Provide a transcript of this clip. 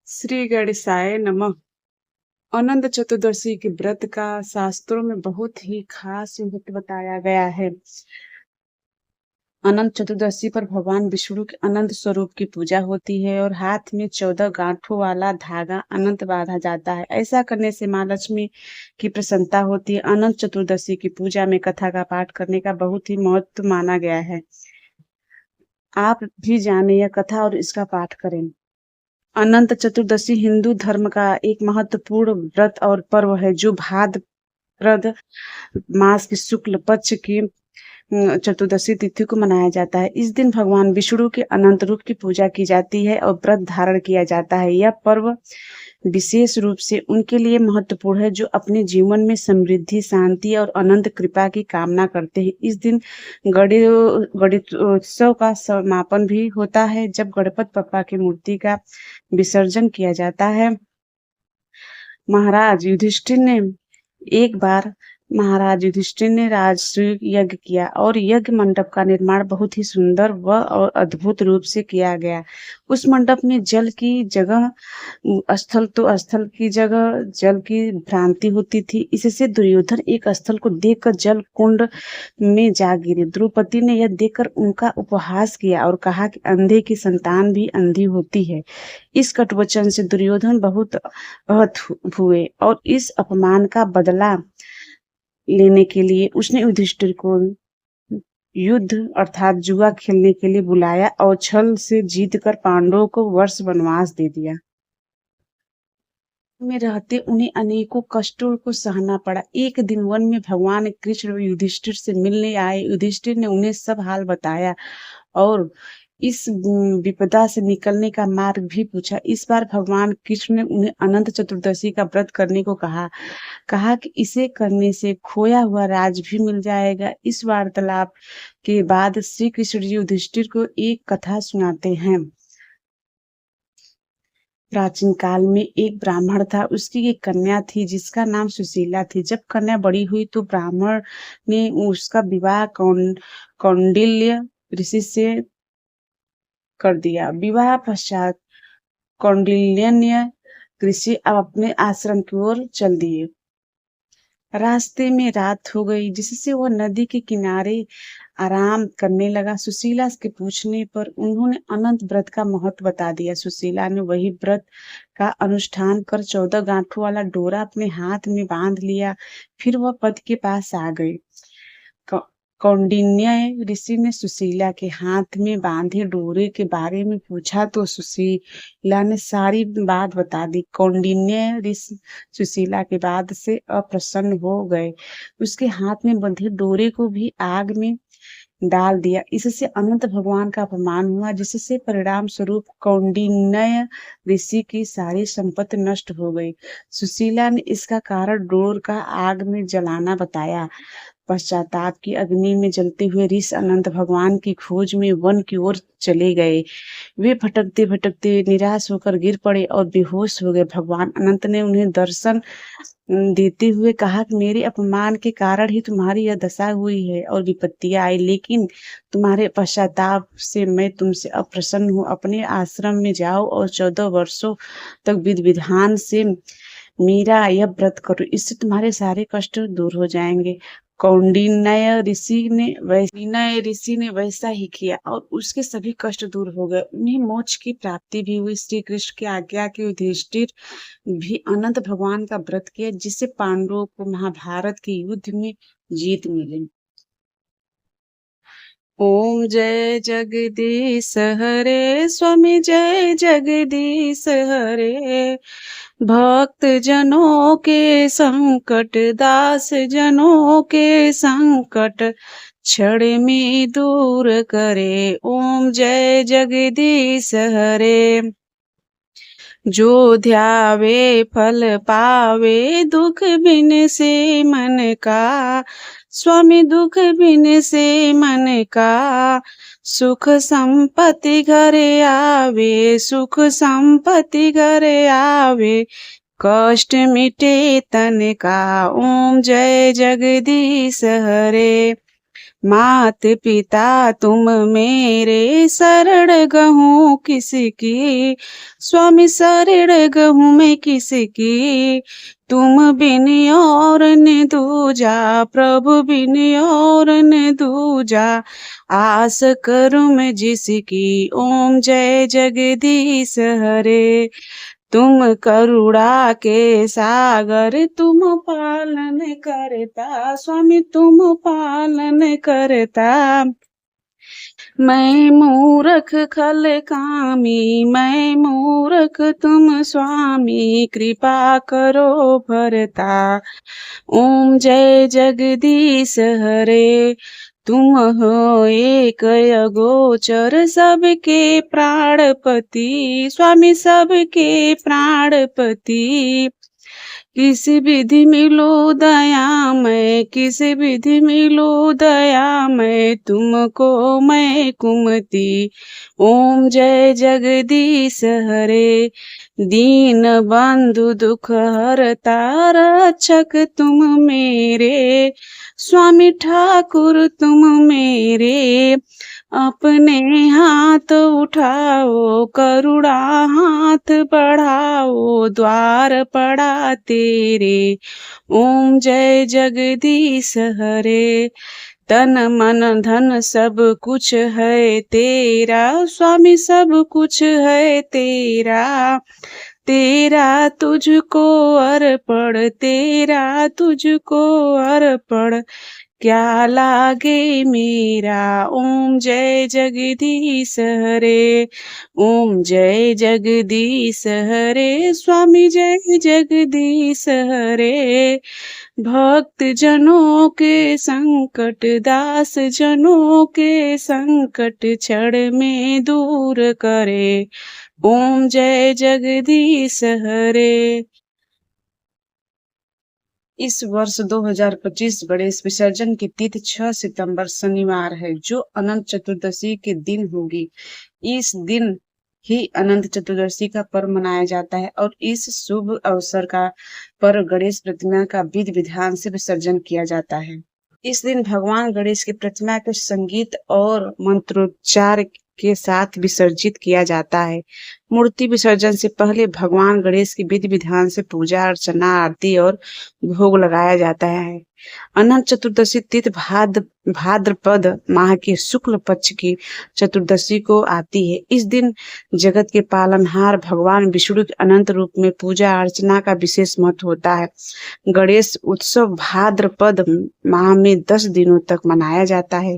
श्री गणेशाय नमः। अनंत चतुर्दशी के व्रत का शास्त्रों में बहुत ही खास महत्व बताया गया है। अनंत चतुर्दशी पर भगवान विष्णु के अनंत स्वरूप की पूजा होती है और हाथ में 14 गांठों वाला धागा अनंत बांधा जाता है। ऐसा करने से माँ लक्ष्मी की प्रसन्नता होती है। अनंत चतुर्दशी की पूजा में कथा का पाठ करने का बहुत ही महत्व माना गया है। आप भी जाने यह कथा और इसका पाठ करें। अनंत चतुर्दशी हिंदू धर्म का एक महत्वपूर्ण व्रत और पर्व है जो भाद्रपद मास की शुक्ल पक्ष की चतुर्दशी तिथि को मनाया जाता है। इस दिन भगवान विष्णु के अनंत रूप की पूजा की जाती है और व्रत धारण किया जाता है। यह पर्व विशेष रूप से उनके लिए महत्वपूर्ण है जो अपने जीवन में समृद्धि, शांति और अनंत कृपा की कामना करते हैं। इस दिन गणेशोत्सव का समापन भी होता है जब गणपति बप्पा की मूर्ति का विसर्जन किया जाता है। महाराज युधिष्ठिर ने राजसूय यज्ञ किया और यज्ञ मंडप का निर्माण बहुत ही सुंदर और अद्भुत रूप से किया गया। उस मंडप में जल की जगह स्थल की जगह जल की भ्रांति होती थी। इससे दुर्योधन एक स्थल को देखकर जल कुंड में जा गिरे। द्रौपदी ने यह देखकर उनका उपहास किया और कहा कि अंधे की संतान भी अंधी होती है। इस कटुवचन से दुर्योधन बहुत आहत हुए और इस अपमान का बदला लेने के लिए उसने युधिष्ठिर को युद्ध अर्थात जुआ खेलने के लिए बुलाया और छल से जीतकर पांडवों को वर्ष वनवास दे दिया। में रहते उन्हें अनेकों कष्टों को सहना पड़ा। एक दिन वन में भगवान कृष्ण युधिष्ठिर से मिलने आए। युधिष्ठिर ने उन्हें सब हाल बताया और इस विपदा से निकलने का मार्ग भी पूछा। इस बार भगवान कृष्ण ने उन्हें अनंत चतुर्दशी का व्रत करने को कहा कि इसे करने से खोया हुआ राज भी मिल जाएगा। इस वार्तालाप के बाद श्री कृष्ण जी युधिष्ठिर को एक कथा सुनाते हैं। प्राचीन काल में एक ब्राह्मण था। उसकी एक कन्या थी जिसका नाम सुशीला थी। जब कन्या बड़ी हुई तो ब्राह्मण ने उसका विवाह कौंडिल्य ऋषि से कर दिया। विवाह पश्चात कौंडिल्य ऋषि अब अपने आश्रम की ओर चल दिए। रास्ते में रात हो गई जिससे वह नदी के किनारे आराम करने लगा। सुशीला के पूछने पर उन्होंने अनंत व्रत का महत्व बता दिया। सुशीला ने वही व्रत का अनुष्ठान कर 14 गांठों वाला डोरा अपने हाथ में बांध लिया। फिर वह पति के पास आ गई। कौंडिन्य ऋषि ने सुशीला के हाथ में बांधे डोरे के बारे में पूछा तो सुशीला ने सारी बात बता दी। कौंडिन्य ऋषि सुशीला के बाद से अप्रसन्न हो गए। उसके हाथ में बंधे डोरे को भी आग में डाल दिया। इससे अनंत भगवान का अपमान हुआ जिससे परिणाम स्वरूप कौंडिन्य ऋषि की सारी संपत्ति नष्ट हो गई। सुशीला ने इसका कारण डोर का आग में जलाना बताया। पश्चाताप की अग्नि में जलते हुए ऋषि अनंत भगवान की खोज में वन की ओर चले गए। वे भटकते भटकते निराश होकर गिर पड़े और बेहोश हो गए। भगवान अनंत ने उन्हें दर्शन देते हुए कहा कि मेरे अपमान के कारण ही तुम्हारी यह दशा हुई है और विपत्तियां आई, लेकिन तुम्हारे पश्चाताप से मैं तुमसे अप्रसन्न हूँ। अपने आश्रम में जाओ और 14 वर्षों तक विधि विधान से मेरा यह व्रत करो। इससे तुम्हारे सारे कष्ट दूर हो जाएंगे। कौंडिन्य ऋषि ने वैसा ही किया और उसके सभी कष्ट दूर हो गए। उन्हें मोक्ष की प्राप्ति भी हुई। श्री कृष्ण की आज्ञा के युधिष्ठिर भी अनंत भगवान का व्रत किया जिससे पांडवों को महाभारत के युद्ध में जीत मिली। ओम जय जगदीश हरे स्वामी जय जगदीश हरे। भक्त जनों के संकट दास जनों के संकट क्षण में दूर करे। ओम जय जगदीश हरे। जो ध्यावे फल पावे दुख बिन से मन का। स्वामी दुख बिन से मन का। सुख संपत्ति घरे आवे सुख संपत्ति घरे आवे। कष्ट मिटे तन का। ओम जय जगदीश हरे। मात पिता तुम मेरे, शरण गहूँ किसकी, स्वामी शरण गहूँ मैं किसकी। तुम बिन और न दूजा, प्रभु बिन और न दूजा, आस करूँ मैं जिसकी। ओम जय जगदीश हरे। तुम करुणा के सागर, तुम पालन करता, स्वामी तुम पालन करता। मैं मूरख खल कामी, मैं मूरख तुम स्वामी, कृपा करो भरता। ओम जय जगदीश हरे। तुम हो एक अगोचर, सबके प्राणपति, स्वामी सबके प्राणपति। किस विधि मिलो दयामय, किस विधि मिलो दयामय, तुमको मैं कुमति। ओम जय जगदीश हरे। दीन बंधु दुख हरता, रक्षक तुम मेरे, स्वामी ठाकुर तुम मेरे। अपने हाथ उठाओ, करुणा हाथ बढ़ाओ, द्वार पड़ा तेरे। ओम जय जगदीश हरे। तन मन धन सब कुछ है तेरा, स्वामी सब कुछ है तेरा। तेरा तुझको अर्पण, तेरा तुझको अर्पण, क्या लागे मेरा। ओम जय जगदीश हरे। ओम जय जगदीश हरे, स्वामी जय जगदीश हरे। भक्त जनों के संकट, दास जनों के संकट, क्षण में दूर करे। ओम जय जगदीश हरे। इस वर्ष 2025 गणेश विसर्जन की तिथि 6 सितंबर शनिवार है, जो अनंत चतुर्दशी के दिन होगी। इस दिन ही अनंत चतुर्दशी का पर्व मनाया जाता है और इस शुभ अवसर का पर गणेश प्रतिमा का विधि विधान से विसर्जन किया जाता है। इस दिन भगवान गणेश की प्रतिमा को संगीत और मंत्रोच्चार के साथ विसर्जित किया जाता है। मूर्ति विसर्जन से पहले भगवान गणेश की विधि विधान से पूजा अर्चना, आरती और भोग लगाया जाता है। अनंत चतुर्दशी तिथि भाद्रपद माह के शुक्ल पक्ष की चतुर्दशी को आती है। इस दिन जगत के पालनहार भगवान विष्णु के अनंत रूप में पूजा अर्चना का विशेष महत्व होता है। गणेश उत्सव भाद्रपद माह में 10 दिनों तक मनाया जाता है।